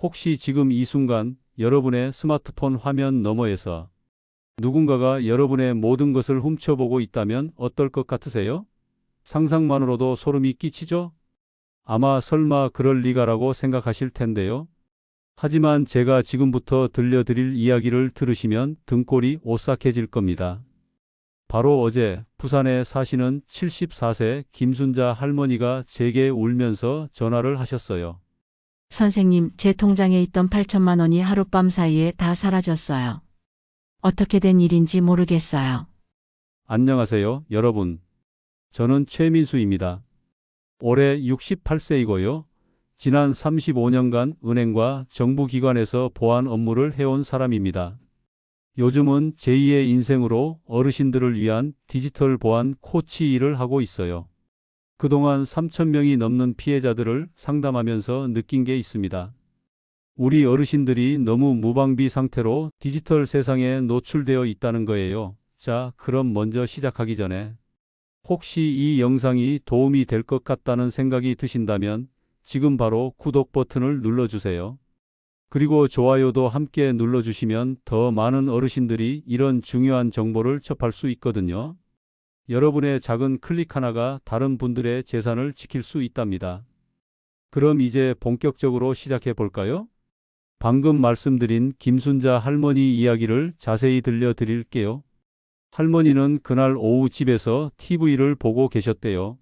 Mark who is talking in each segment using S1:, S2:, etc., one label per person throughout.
S1: 혹시 지금 이 순간 여러분의 스마트폰 화면 너머에서 누군가가 여러분의 모든 것을 훔쳐보고 있다면 어떨 것 같으세요? 상상만으로도 소름이 끼치죠? 아마 설마 그럴 리가라고 생각하실 텐데요. 하지만 제가 지금부터 들려드릴 이야기를 들으시면 등골이 오싹해질 겁니다. 바로 어제 부산에 사시는 74세 김순자 할머니가 제게 울면서 전화를 하셨어요.
S2: 선생님, 제 통장에 있던 8천만 원이 하룻밤 사이에 다 사라졌어요. 어떻게 된 일인지 모르겠어요.
S1: 안녕하세요, 여러분. 저는 최민수입니다. 올해 68세이고요. 지난 35년간 은행과 정부기관에서 보안 업무를 해온 사람입니다. 요즘은 제2의 인생으로 어르신들을 위한 디지털 보안 코치 일을 하고 있어요. 그동안 3,000명이 넘는 피해자들을 상담하면서 느낀 게 있습니다. 우리 어르신들이 너무 무방비 상태로 디지털 세상에 노출되어 있다는 거예요. 자, 그럼 먼저 시작하기 전에 혹시 이 영상이 도움이 될 것 같다는 생각이 드신다면 지금 바로 구독 버튼을 눌러주세요. 그리고 좋아요도 함께 눌러주시면 더 많은 어르신들이 이런 중요한 정보를 접할 수 있거든요. 여러분의 작은 클릭 하나가 다른 분들의 재산을 지킬 수 있답니다. 그럼 이제 본격적으로 시작해 볼까요? 방금 말씀드린 김순자 할머니 이야기를 자세히 들려드릴게요. 할머니는 그날 오후 집에서 TV를 보고 계셨대요.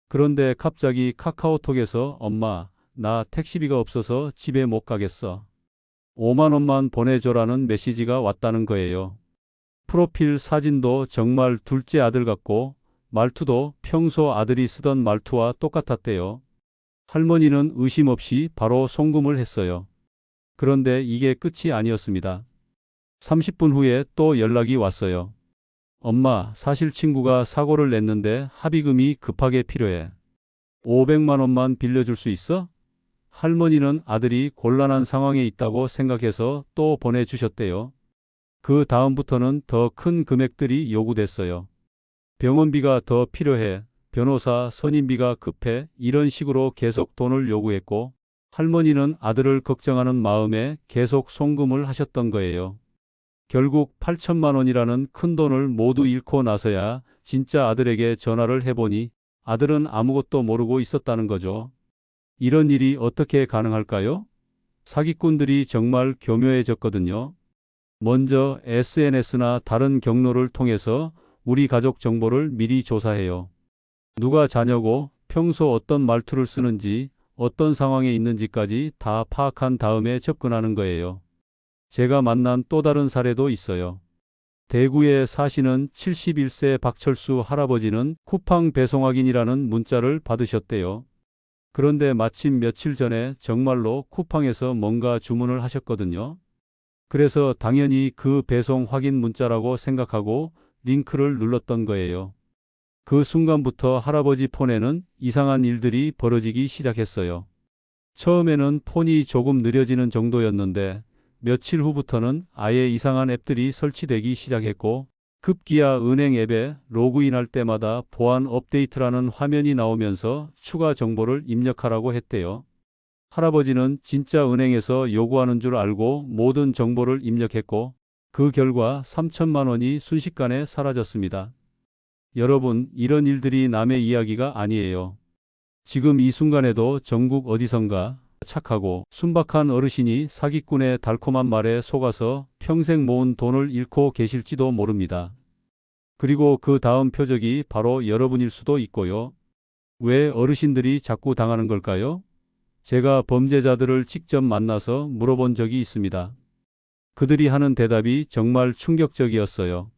S1: 그런데 갑자기 카카오톡에서 엄마, 나 택시비가 없어서 집에 못 가겠어. 5만 원만 보내줘라는 메시지가 왔다는 거예요. 프로필 사진도 정말 둘째 아들 같고 말투도 평소 아들이 쓰던 말투와 똑같았대요. 할머니는 의심 없이 바로 송금을 했어요. 그런데 이게 끝이 아니었습니다. 30분 후에 또 연락이 왔어요. 엄마, 사실 친구가 사고를 냈는데 합의금이 급하게 필요해. 500만 원만 빌려줄 수 있어? 할머니는 아들이 곤란한 상황에 있다고 생각해서 또 보내주셨대요. 그 다음부터는 더 큰 금액들이 요구됐어요. 병원비가 더 필요해, 변호사 선임비가 급해, 이런 식으로 계속 돈을 요구했고 할머니는 아들을 걱정하는 마음에 계속 송금을 하셨던 거예요. 결국 8천만 원이라는 큰 돈을 모두 잃고 나서야 진짜 아들에게 전화를 해보니 아들은 아무것도 모르고 있었다는 거죠. 이런 일이 어떻게 가능할까요? 사기꾼들이 정말 교묘해졌거든요. 먼저 SNS나 다른 경로를 통해서 우리 가족 정보를 미리 조사해요. 누가 자녀고 평소 어떤 말투를 쓰는지 어떤 상황에 있는지까지 다 파악한 다음에 접근하는 거예요. 제가 만난 또 다른 사례도 있어요. 대구에 사시는 71세 박철수 할아버지는 쿠팡 배송 확인이라는 문자를 받으셨대요. 그런데 마침 며칠 전에 정말로 쿠팡에서 뭔가 주문을 하셨거든요. 그래서 당연히 그 배송 확인 문자라고 생각하고 링크를 눌렀던 거예요. 그 순간부터 할아버지 폰에는 이상한 일들이 벌어지기 시작했어요. 처음에는 폰이 조금 느려지는 정도였는데 며칠 후부터는 아예 이상한 앱들이 설치되기 시작했고 급기야 은행 앱에 로그인할 때마다 보안 업데이트라는 화면이 나오면서 추가 정보를 입력하라고 했대요. 할아버지는 진짜 은행에서 요구하는 줄 알고 모든 정보를 입력했고 그 결과 3천만 원이 순식간에 사라졌습니다. 여러분, 이런 일들이 남의 이야기가 아니에요. 지금 이 순간에도 전국 어디선가 착하고 순박한 어르신이 사기꾼의 달콤한 말에 속아서 평생 모은 돈을 잃고 계실지도 모릅니다. 그리고 그 다음 표적이 바로 여러분일 수도 있고요. 왜 어르신들이 자꾸 당하는 걸까요? 제가 범죄자들을 직접 만나서 물어본 적이 있습니다. 그들이 하는 대답이 정말 충격적이었어요.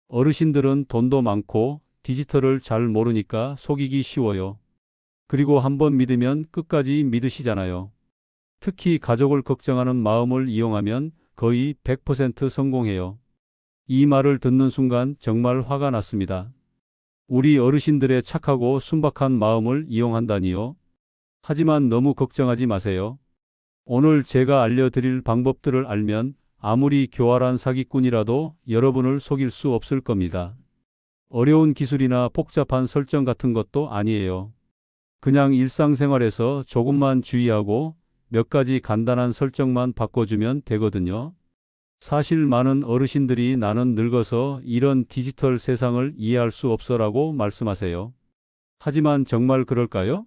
S1: 어르신들은 돈도 많고 디지털을 잘 모르니까 속이기 쉬워요. 그리고 한번 믿으면 끝까지 믿으시잖아요. 특히 가족을 걱정하는 마음을 이용하면 거의 100% 성공해요. 이 말을 듣는 순간 정말 화가 났습니다. 우리 어르신들의 착하고 순박한 마음을 이용한다니요. 하지만 너무 걱정하지 마세요. 오늘 제가 알려드릴 방법들을 알면 아무리 교활한 사기꾼이라도 여러분을 속일 수 없을 겁니다. 어려운 기술이나 복잡한 설정 같은 것도 아니에요. 그냥 일상생활에서 조금만 주의하고 몇 가지 간단한 설정만 바꿔주면 되거든요. 사실 많은 어르신들이 나는 늙어서 이런 디지털 세상을 이해할 수 없어라고 말씀하세요. 하지만 정말 그럴까요?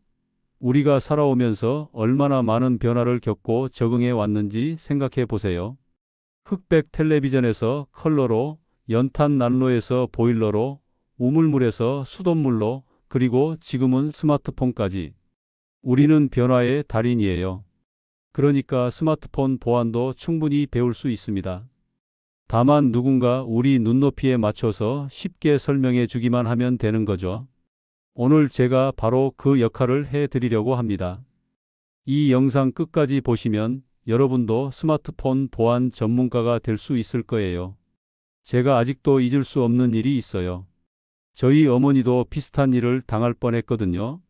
S1: 우리가 살아오면서 얼마나 많은 변화를 겪고 적응해 왔는지 생각해 보세요. 흑백 텔레비전에서 컬러로, 연탄 난로에서 보일러로, 우물물에서 수돗물로, 그리고 지금은 스마트폰까지. 우리는 변화의 달인이에요. 그러니까 스마트폰 보안도 충분히 배울 수 있습니다. 다만 누군가 우리 눈높이에 맞춰서 쉽게 설명해 주기만 하면 되는 거죠. 오늘 제가 바로 그 역할을 해 드리려고 합니다. 이 영상 끝까지 보시면 여러분도 스마트폰 보안 전문가가 될 수 있을 거예요. 제가 아직도 잊을 수 없는 일이 있어요. 저희 어머니도 비슷한 일을 당할 뻔했거든요.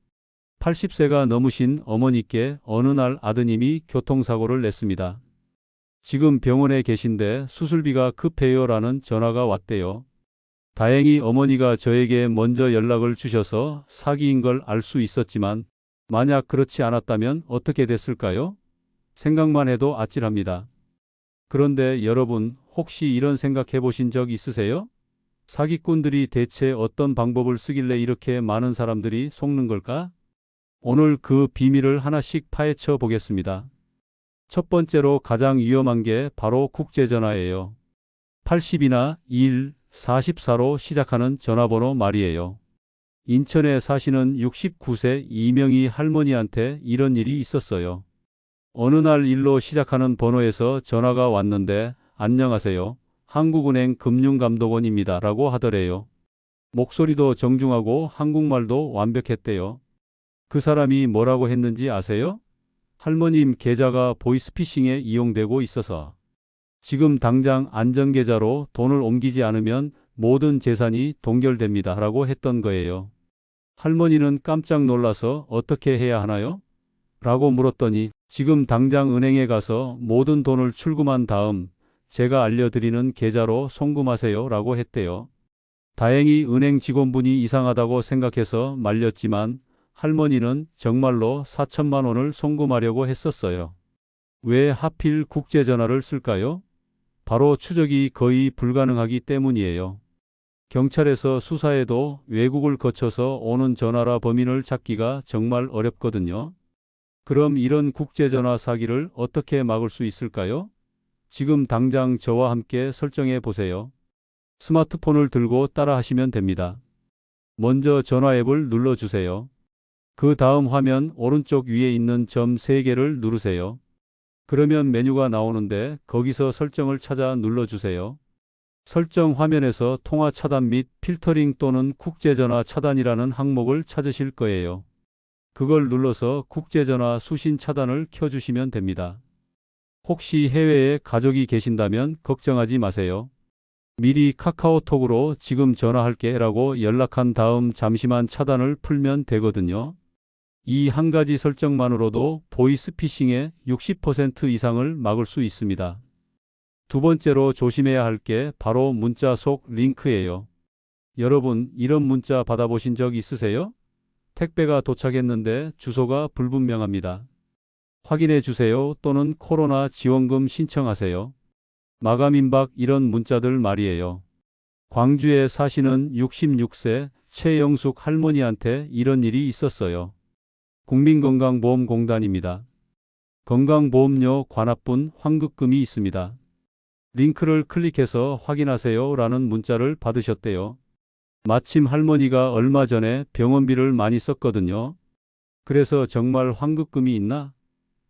S1: 80세가 넘으신 어머니께 어느 날 아드님이 교통사고를 냈습니다. 지금 병원에 계신데 수술비가 급해요라는 전화가 왔대요. 다행히 어머니가 저에게 먼저 연락을 주셔서 사기인 걸 알 수 있었지만 만약 그렇지 않았다면 어떻게 됐을까요? 생각만 해도 아찔합니다. 그런데 여러분 혹시 이런 생각해 보신 적 있으세요? 사기꾼들이 대체 어떤 방법을 쓰길래 이렇게 많은 사람들이 속는 걸까? 오늘 그 비밀을 하나씩 파헤쳐 보겠습니다. 첫 번째로 가장 위험한 게 바로 국제전화예요. 80이나 1, 44로 시작하는 전화번호 말이에요. 인천에 사시는 69세 이명희 할머니한테 이런 일이 있었어요. 어느 날 1로 시작하는 번호에서 전화가 왔는데 안녕하세요. 한국은행 금융감독원입니다. 라고 하더래요. 목소리도 정중하고 한국말도 완벽했대요. 그 사람이 뭐라고 했는지 아세요? 할머님 계좌가 보이스피싱에 이용되고 있어서 지금 당장 안전계좌로 돈을 옮기지 않으면 모든 재산이 동결됩니다. 라고 했던 거예요. 할머니는 깜짝 놀라서 어떻게 해야 하나요? 라고 물었더니 지금 당장 은행에 가서 모든 돈을 출금한 다음 제가 알려드리는 계좌로 송금하세요. 라고 했대요. 다행히 은행 직원분이 이상하다고 생각해서 말렸지만 할머니는 정말로 4천만 원을 송금하려고 했었어요. 왜 하필 국제전화를 쓸까요? 바로 추적이 거의 불가능하기 때문이에요. 경찰에서 수사해도 외국을 거쳐서 오는 전화라 범인을 찾기가 정말 어렵거든요. 그럼 이런 국제전화 사기를 어떻게 막을 수 있을까요? 지금 당장 저와 함께 설정해 보세요. 스마트폰을 들고 따라 하시면 됩니다. 먼저 전화 앱을 눌러주세요. 그 다음 화면 오른쪽 위에 있는 점 3개를 누르세요. 그러면 메뉴가 나오는데 거기서 설정을 찾아 눌러주세요. 설정 화면에서 통화 차단 및 필터링 또는 국제전화 차단이라는 항목을 찾으실 거예요. 그걸 눌러서 국제전화 수신 차단을 켜주시면 됩니다. 혹시 해외에 가족이 계신다면 걱정하지 마세요. 미리 카카오톡으로 지금 전화할게 라고 연락한 다음 잠시만 차단을 풀면 되거든요. 이 한 가지 설정만으로도 보이스피싱의 60% 이상을 막을 수 있습니다. 두 번째로 조심해야 할 게 바로 문자 속 링크예요. 여러분, 이런 문자 받아보신 적 있으세요? 택배가 도착했는데 주소가 불분명합니다. 확인해 주세요 또는 코로나 지원금 신청하세요. 마감 임박 이런 문자들 말이에요. 광주에 사시는 66세 최영숙 할머니한테 이런 일이 있었어요. 국민건강보험공단입니다. 건강보험료 관합분 환급금이 있습니다. 링크를 클릭해서 확인하세요 라는 문자를 받으셨대요. 마침 할머니가 얼마 전에 병원비를 많이 썼거든요. 그래서 정말 환급금이 있나?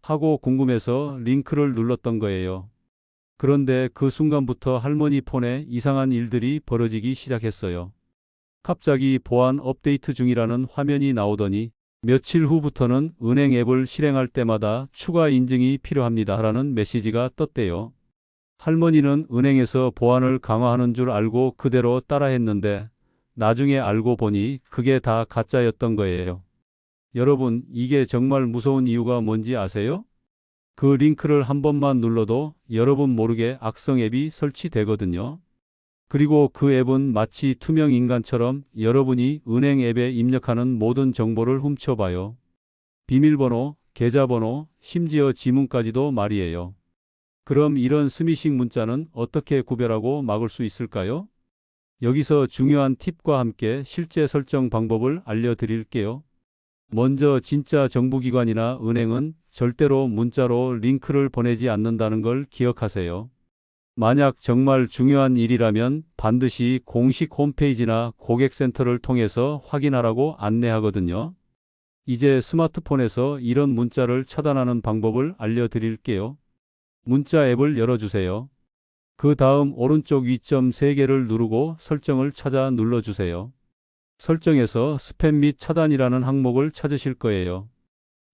S1: 하고 궁금해서 링크를 눌렀던 거예요. 그런데 그 순간부터 할머니 폰에 이상한 일들이 벌어지기 시작했어요. 갑자기 보안 업데이트 중이라는 화면이 나오더니 며칠 후부터는 은행 앱을 실행할 때마다 추가 인증이 필요합니다 라는 메시지가 떴대요. 할머니는 은행에서 보안을 강화하는 줄 알고 그대로 따라했는데 나중에 알고 보니 그게 다 가짜였던 거예요. 여러분, 이게 정말 무서운 이유가 뭔지 아세요? 그 링크를 한 번만 눌러도 여러분 모르게 악성 앱이 설치되거든요. 그리고 그 앱은 마치 투명 인간처럼 여러분이 은행 앱에 입력하는 모든 정보를 훔쳐봐요. 비밀번호, 계좌번호, 심지어 지문까지도 말이에요. 그럼 이런 스미싱 문자는 어떻게 구별하고 막을 수 있을까요? 여기서 중요한 팁과 함께 실제 설정 방법을 알려드릴게요. 먼저 진짜 정부기관이나 은행은 절대로 문자로 링크를 보내지 않는다는 걸 기억하세요. 만약 정말 중요한 일이라면 반드시 공식 홈페이지나 고객센터를 통해서 확인하라고 안내하거든요. 이제 스마트폰에서 이런 문자를 차단하는 방법을 알려드릴게요. 문자 앱을 열어주세요. 그 다음 오른쪽 위점 3개를 누르고 설정을 찾아 눌러주세요. 설정에서 스팸 및 차단이라는 항목을 찾으실 거예요.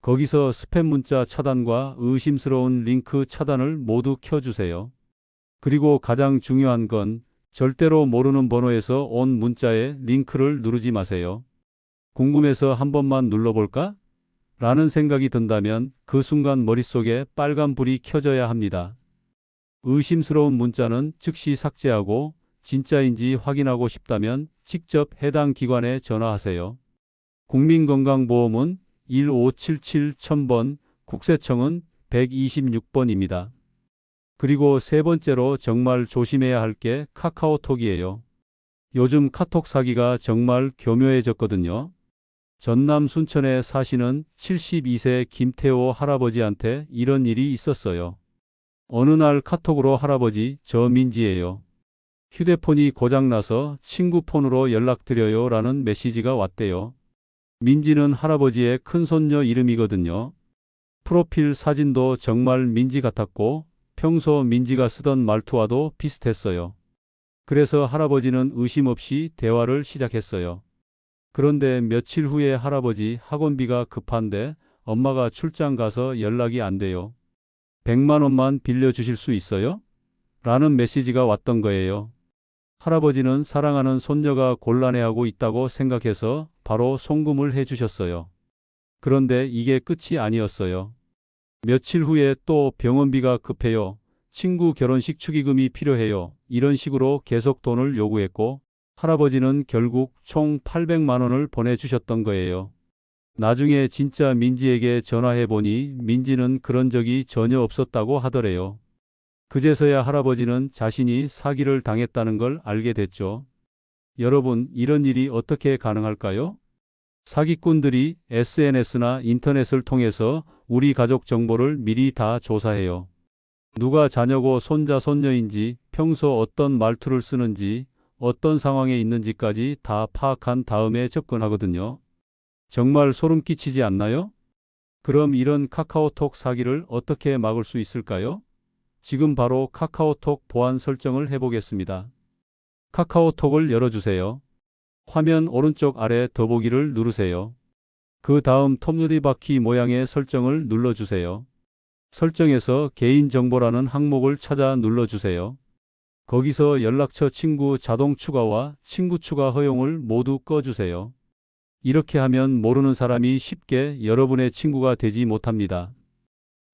S1: 거기서 스팸 문자 차단과 의심스러운 링크 차단을 모두 켜주세요. 그리고 가장 중요한 건 절대로 모르는 번호에서 온 문자에 링크를 누르지 마세요. 궁금해서 한 번만 눌러볼까? 라는 생각이 든다면 그 순간 머릿속에 빨간 불이 켜져야 합니다. 의심스러운 문자는 즉시 삭제하고 진짜인지 확인하고 싶다면 직접 해당 기관에 전화하세요. 국민건강보험은 1577-1000번, 국세청은 126번입니다. 그리고 세 번째로 정말 조심해야 할 게 카카오톡이에요. 요즘 카톡 사기가 정말 교묘해졌거든요. 전남 순천에 사시는 72세 김태호 할아버지한테 이런 일이 있었어요. 어느 날 카톡으로 할아버지, 저 민지예요. 휴대폰이 고장나서 친구 폰으로 연락드려요 라는 메시지가 왔대요. 민지는 할아버지의 큰손녀 이름이거든요. 프로필 사진도 정말 민지 같았고 평소 민지가 쓰던 말투와도 비슷했어요. 그래서 할아버지는 의심 없이 대화를 시작했어요. 그런데 며칠 후에 할아버지 학원비가 급한데 엄마가 출장 가서 연락이 안 돼요. 100만 원만 빌려주실 수 있어요? 라는 메시지가 왔던 거예요. 할아버지는 사랑하는 손녀가 곤란해하고 있다고 생각해서 바로 송금을 해주셨어요. 그런데 이게 끝이 아니었어요. 며칠 후에 또 병원비가 급해요. 친구 결혼식 축의금이 필요해요. 이런 식으로 계속 돈을 요구했고 할아버지는 결국 총 800만 원을 보내주셨던 거예요. 나중에 진짜 민지에게 전화해보니 민지는 그런 적이 전혀 없었다고 하더래요. 그제서야 할아버지는 자신이 사기를 당했다는 걸 알게 됐죠. 여러분, 이런 일이 어떻게 가능할까요? 사기꾼들이 SNS나 인터넷을 통해서 우리 가족 정보를 미리 다 조사해요. 누가 자녀고 손자, 손녀인지, 평소 어떤 말투를 쓰는지, 어떤 상황에 있는지까지 다 파악한 다음에 접근하거든요. 정말 소름 끼치지 않나요? 그럼 이런 카카오톡 사기를 어떻게 막을 수 있을까요? 지금 바로 카카오톡 보안 설정을 해보겠습니다. 카카오톡을 열어주세요. 화면 오른쪽 아래 더보기를 누르세요. 그 다음 톱니바퀴 모양의 설정을 눌러주세요. 설정에서 개인정보라는 항목을 찾아 눌러주세요. 거기서 연락처 친구 자동 추가와 친구 추가 허용을 모두 꺼주세요. 이렇게 하면 모르는 사람이 쉽게 여러분의 친구가 되지 못합니다.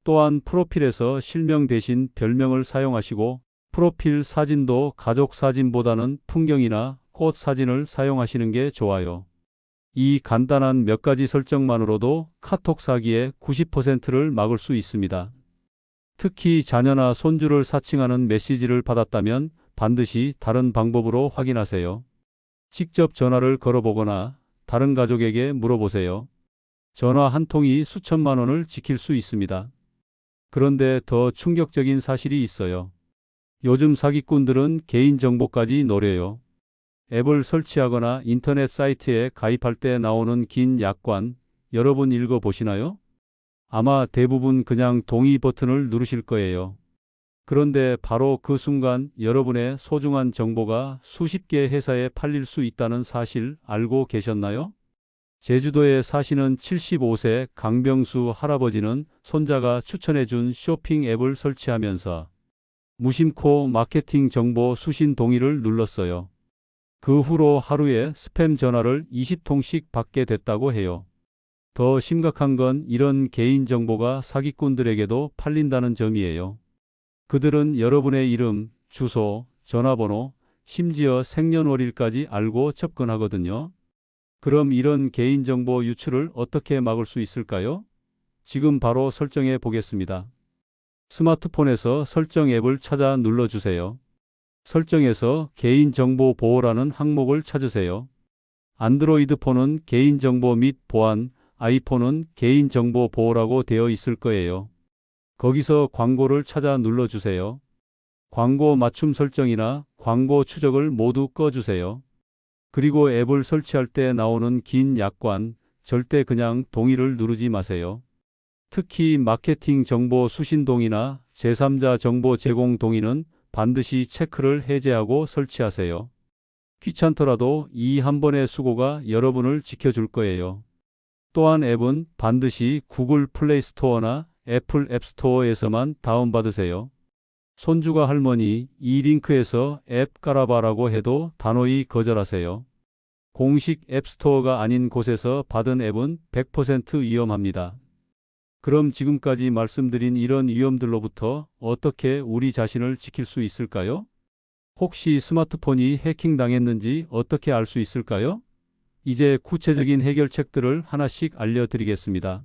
S1: 또한 프로필에서 실명 대신 별명을 사용하시고 프로필 사진도 가족 사진보다는 풍경이나 꽃 사진을 사용하시는 게 좋아요. 이 간단한 몇 가지 설정만으로도 카톡 사기의 90%를 막을 수 있습니다. 특히 자녀나 손주를 사칭하는 메시지를 받았다면 반드시 다른 방법으로 확인하세요. 직접 전화를 걸어보거나 다른 가족에게 물어보세요. 전화 한 통이 수천만 원을 지킬 수 있습니다. 그런데 더 충격적인 사실이 있어요. 요즘 사기꾼들은 개인정보까지 노려요. 앱을 설치하거나 인터넷 사이트에 가입할 때 나오는 긴 약관, 여러분 읽어보시나요? 아마 대부분 그냥 동의 버튼을 누르실 거예요. 그런데 바로 그 순간 여러분의 소중한 정보가 수십 개 회사에 팔릴 수 있다는 사실 알고 계셨나요? 제주도에 사시는 75세 강병수 할아버지는 손자가 추천해준 쇼핑 앱을 설치하면서 무심코 마케팅 정보 수신 동의를 눌렀어요. 그 후로 하루에 스팸 전화를 20통씩 받게 됐다고 해요. 더 심각한 건 이런 개인정보가 사기꾼들에게도 팔린다는 점이에요. 그들은 여러분의 이름, 주소, 전화번호, 심지어 생년월일까지 알고 접근하거든요. 그럼 이런 개인정보 유출을 어떻게 막을 수 있을까요? 지금 바로 설정해 보겠습니다. 스마트폰에서 설정 앱을 찾아 눌러주세요. 설정에서 개인정보 보호라는 항목을 찾으세요. 안드로이드 폰은 개인정보 및 보안, 아이폰은 개인정보 보호라고 되어 있을 거예요. 거기서 광고를 찾아 눌러주세요. 광고 맞춤 설정이나 광고 추적을 모두 꺼주세요. 그리고 앱을 설치할 때 나오는 긴 약관, 절대 그냥 동의를 누르지 마세요. 특히 마케팅 정보 수신 동의나 제3자 정보 제공 동의는 반드시 체크를 해제하고 설치하세요. 귀찮더라도 이 한 번의 수고가 여러분을 지켜줄 거예요. 또한 앱은 반드시 구글 플레이 스토어나 애플 앱 스토어에서만 다운받으세요. 손주가 할머니 이 링크에서 앱 깔아봐라고 해도 단호히 거절하세요. 공식 앱 스토어가 아닌 곳에서 받은 앱은 100% 위험합니다. 그럼 지금까지 말씀드린 이런 위험들로부터 어떻게 우리 자신을 지킬 수 있을까요? 혹시 스마트폰이 해킹당했는지 어떻게 알 수 있을까요? 이제 구체적인 해결책들을 하나씩 알려드리겠습니다.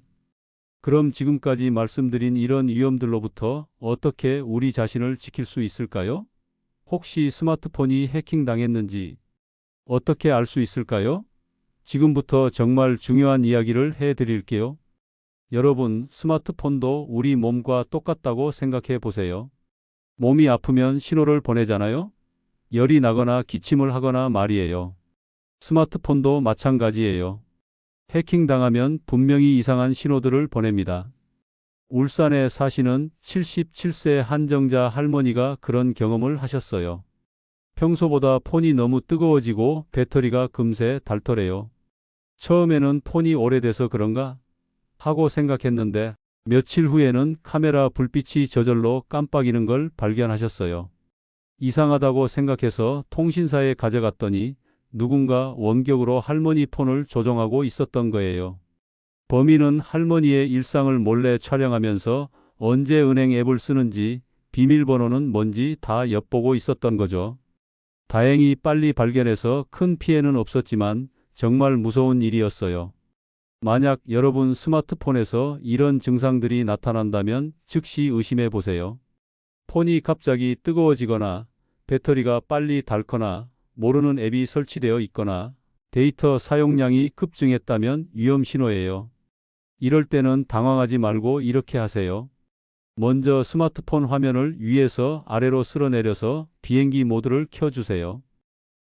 S1: 그럼 지금까지 말씀드린 이런 위험들로부터 어떻게 우리 자신을 지킬 수 있을까요? 혹시 스마트폰이 해킹당했는지 어떻게 알 수 있을까요? 지금부터 정말 중요한 이야기를 해드릴게요. 여러분, 스마트폰도 우리 몸과 똑같다고 생각해 보세요. 몸이 아프면 신호를 보내잖아요? 열이 나거나 기침을 하거나 말이에요. 스마트폰도 마찬가지예요. 해킹당하면 분명히 이상한 신호들을 보냅니다. 울산에 사시는 77세 한정자 할머니가 그런 경험을 하셨어요. 평소보다 폰이 너무 뜨거워지고 배터리가 금세 닳더래요. 처음에는 폰이 오래돼서 그런가 하고 생각했는데 며칠 후에는 카메라 불빛이 저절로 깜빡이는 걸 발견하셨어요. 이상하다고 생각해서 통신사에 가져갔더니 누군가 원격으로 할머니 폰을 조종하고 있었던 거예요. 범인은 할머니의 일상을 몰래 촬영하면서 언제 은행 앱을 쓰는지, 비밀번호는 뭔지 다 엿보고 있었던 거죠. 다행히 빨리 발견해서 큰 피해는 없었지만 정말 무서운 일이었어요. 만약 여러분 스마트폰에서 이런 증상들이 나타난다면 즉시 의심해 보세요. 폰이 갑자기 뜨거워지거나 배터리가 빨리 닳거나 모르는 앱이 설치되어 있거나 데이터 사용량이 급증했다면 위험 신호예요. 이럴 때는 당황하지 말고 이렇게 하세요. 먼저 스마트폰 화면을 위에서 아래로 쓸어내려서 비행기 모드를 켜주세요.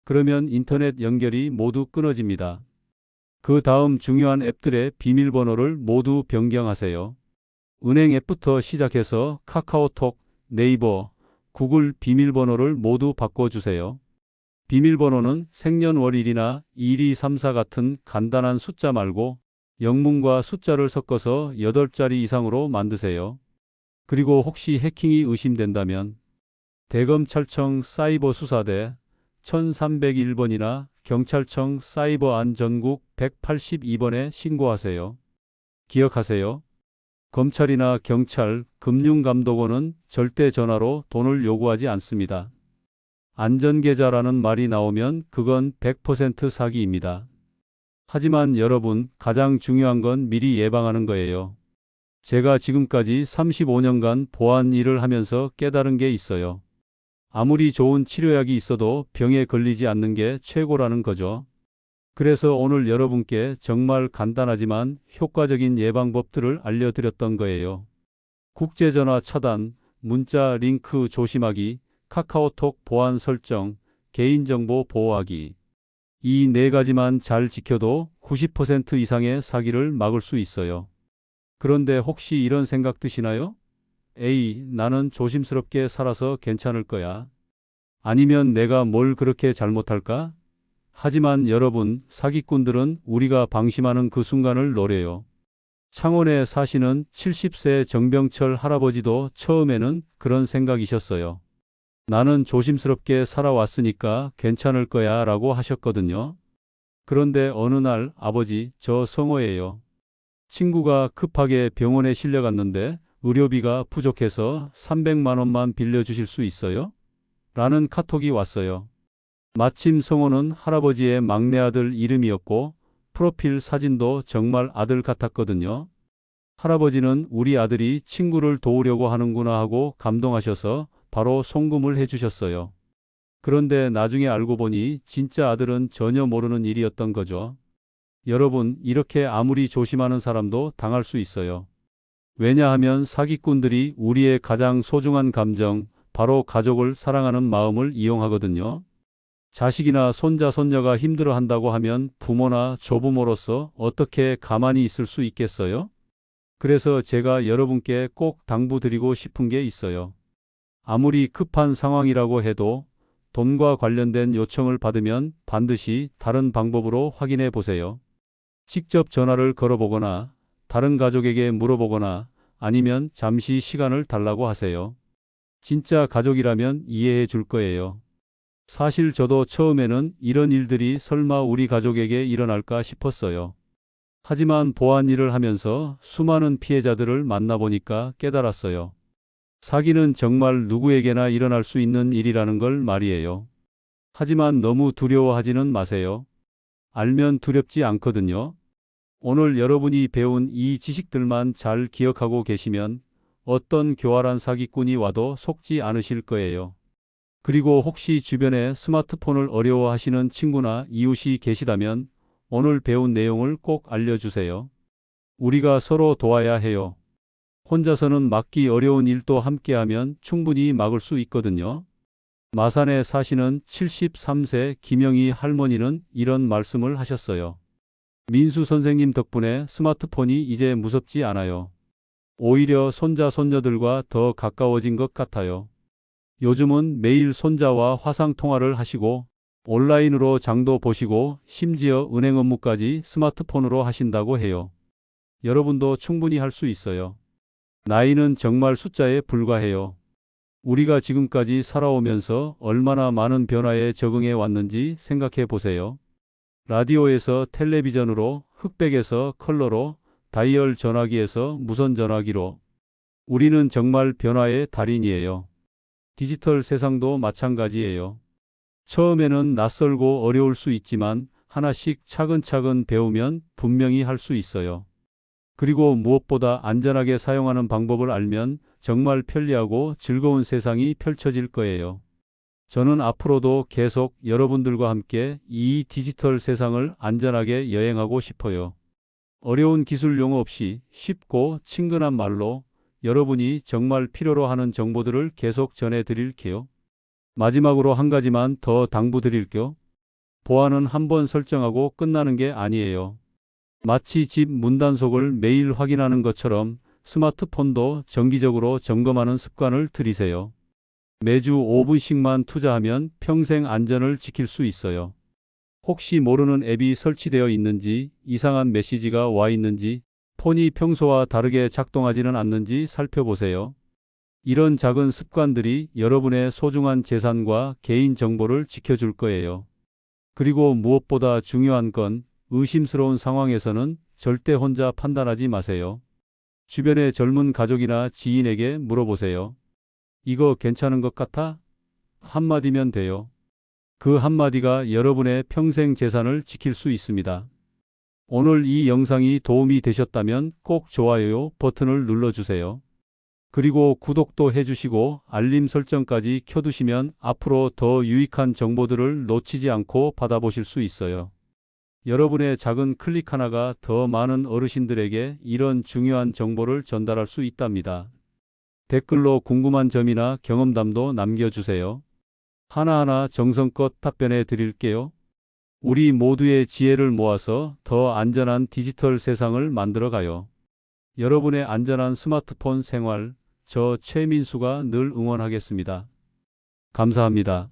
S1: 그러면 인터넷 연결이 모두 끊어집니다. 그 다음 중요한 앱들의 비밀번호를 모두 변경하세요. 은행 앱부터 시작해서 카카오톡, 네이버, 구글 비밀번호를 모두 바꿔주세요. 비밀번호는 생년월일이나 1234 같은 간단한 숫자 말고 영문과 숫자를 섞어서 8자리 이상으로 만드세요. 그리고 혹시 해킹이 의심된다면 대검찰청 사이버수사대 1301번이나 경찰청 사이버안전국 182번에 신고하세요. 기억하세요. 검찰이나 경찰, 금융감독원은 절대 전화로 돈을 요구하지 않습니다. 안전계좌라는 말이 나오면 그건 100% 사기입니다. 하지만 여러분, 가장 중요한 건 미리 예방하는 거예요. 제가 지금까지 35년간 보안 일을 하면서 깨달은 게 있어요. 아무리 좋은 치료약이 있어도 병에 걸리지 않는 게 최고라는 거죠. 그래서 오늘 여러분께 정말 간단하지만 효과적인 예방법들을 알려드렸던 거예요. 국제전화 차단, 문자 링크 조심하기, 카카오톡 보안 설정, 개인정보 보호하기. 이 네 가지만 잘 지켜도 90% 이상의 사기를 막을 수 있어요. 그런데 혹시 이런 생각 드시나요? 에이, 나는 조심스럽게 살아서 괜찮을 거야. 아니면 내가 뭘 그렇게 잘못할까? 하지만 여러분, 사기꾼들은 우리가 방심하는 그 순간을 노려요. 창원에 사시는 70세 정병철 할아버지도 처음에는 그런 생각이셨어요. 나는 조심스럽게 살아왔으니까 괜찮을 거야 라고 하셨거든요. 그런데 어느 날 아버지, 저 성호예요. 친구가 급하게 병원에 실려갔는데 의료비가 부족해서 300만 원만 빌려주실 수 있어요? 라는 카톡이 왔어요. 마침 성호는 할아버지의 막내 아들 이름이었고 프로필 사진도 정말 아들 같았거든요. 할아버지는 우리 아들이 친구를 도우려고 하는구나 하고 감동하셔서 바로 송금을 해주셨어요. 그런데 나중에 알고 보니 진짜 아들은 전혀 모르는 일이었던 거죠. 여러분, 이렇게 아무리 조심하는 사람도 당할 수 있어요. 왜냐하면 사기꾼들이 우리의 가장 소중한 감정, 바로 가족을 사랑하는 마음을 이용하거든요. 자식이나 손자, 손녀가 힘들어한다고 하면 부모나 조부모로서 어떻게 가만히 있을 수 있겠어요? 그래서 제가 여러분께 꼭 당부드리고 싶은 게 있어요. 아무리 급한 상황이라고 해도 돈과 관련된 요청을 받으면 반드시 다른 방법으로 확인해 보세요. 직접 전화를 걸어보거나 다른 가족에게 물어보거나 아니면 잠시 시간을 달라고 하세요. 진짜 가족이라면 이해해 줄 거예요. 사실 저도 처음에는 이런 일들이 설마 우리 가족에게 일어날까 싶었어요. 하지만 보안 일을 하면서 수많은 피해자들을 만나보니까 깨달았어요. 사기는 정말 누구에게나 일어날 수 있는 일이라는 걸 말이에요. 하지만 너무 두려워하지는 마세요. 알면 두렵지 않거든요. 오늘 여러분이 배운 이 지식들만 잘 기억하고 계시면 어떤 교활한 사기꾼이 와도 속지 않으실 거예요. 그리고 혹시 주변에 스마트폰을 어려워하시는 친구나 이웃이 계시다면 오늘 배운 내용을 꼭 알려주세요. 우리가 서로 도와야 해요. 혼자서는 막기 어려운 일도 함께하면 충분히 막을 수 있거든요. 마산에 사시는 73세 김영희 할머니는 이런 말씀을 하셨어요. 민수 선생님 덕분에 스마트폰이 이제 무섭지 않아요. 오히려 손자, 손녀들과 더 가까워진 것 같아요. 요즘은 매일 손자와 화상통화를 하시고 온라인으로 장도 보시고 심지어 은행 업무까지 스마트폰으로 하신다고 해요. 여러분도 충분히 할 수 있어요. 나이는 정말 숫자에 불과해요. 우리가 지금까지 살아오면서 얼마나 많은 변화에 적응해 왔는지 생각해 보세요. 라디오에서 텔레비전으로, 흑백에서 컬러로, 다이얼 전화기에서 무선 전화기로. 우리는 정말 변화의 달인이에요. 디지털 세상도 마찬가지예요. 처음에는 낯설고 어려울 수 있지만 하나씩 차근차근 배우면 분명히 할 수 있어요. 그리고 무엇보다 안전하게 사용하는 방법을 알면 정말 편리하고 즐거운 세상이 펼쳐질 거예요. 저는 앞으로도 계속 여러분들과 함께 이 디지털 세상을 안전하게 여행하고 싶어요. 어려운 기술 용어 없이 쉽고 친근한 말로 여러분이 정말 필요로 하는 정보들을 계속 전해드릴게요. 마지막으로 한 가지만 더 당부드릴게요. 보안은 한번 설정하고 끝나는 게 아니에요. 마치 집 문단속을 매일 확인하는 것처럼 스마트폰도 정기적으로 점검하는 습관을 들이세요. 매주 5분씩만 투자하면 평생 안전을 지킬 수 있어요. 혹시 모르는 앱이 설치되어 있는지, 이상한 메시지가 와 있는지, 폰이 평소와 다르게 작동하지는 않는지 살펴보세요. 이런 작은 습관들이 여러분의 소중한 재산과 개인 정보를 지켜줄 거예요. 그리고 무엇보다 중요한 건 의심스러운 상황에서는 절대 혼자 판단하지 마세요. 주변의 젊은 가족이나 지인에게 물어보세요. 이거 괜찮은 것 같아? 한마디면 돼요. 그 한마디가 여러분의 평생 재산을 지킬 수 있습니다. 오늘 이 영상이 도움이 되셨다면 꼭 좋아요 버튼을 눌러주세요. 그리고 구독도 해주시고 알림 설정까지 켜두시면 앞으로 더 유익한 정보들을 놓치지 않고 받아보실 수 있어요. 여러분의 작은 클릭 하나가 더 많은 어르신들에게 이런 중요한 정보를 전달할 수 있답니다. 댓글로 궁금한 점이나 경험담도 남겨주세요. 하나하나 정성껏 답변해 드릴게요. 우리 모두의 지혜를 모아서 더 안전한 디지털 세상을 만들어가요. 여러분의 안전한 스마트폰 생활, 저 최민수가 늘 응원하겠습니다. 감사합니다.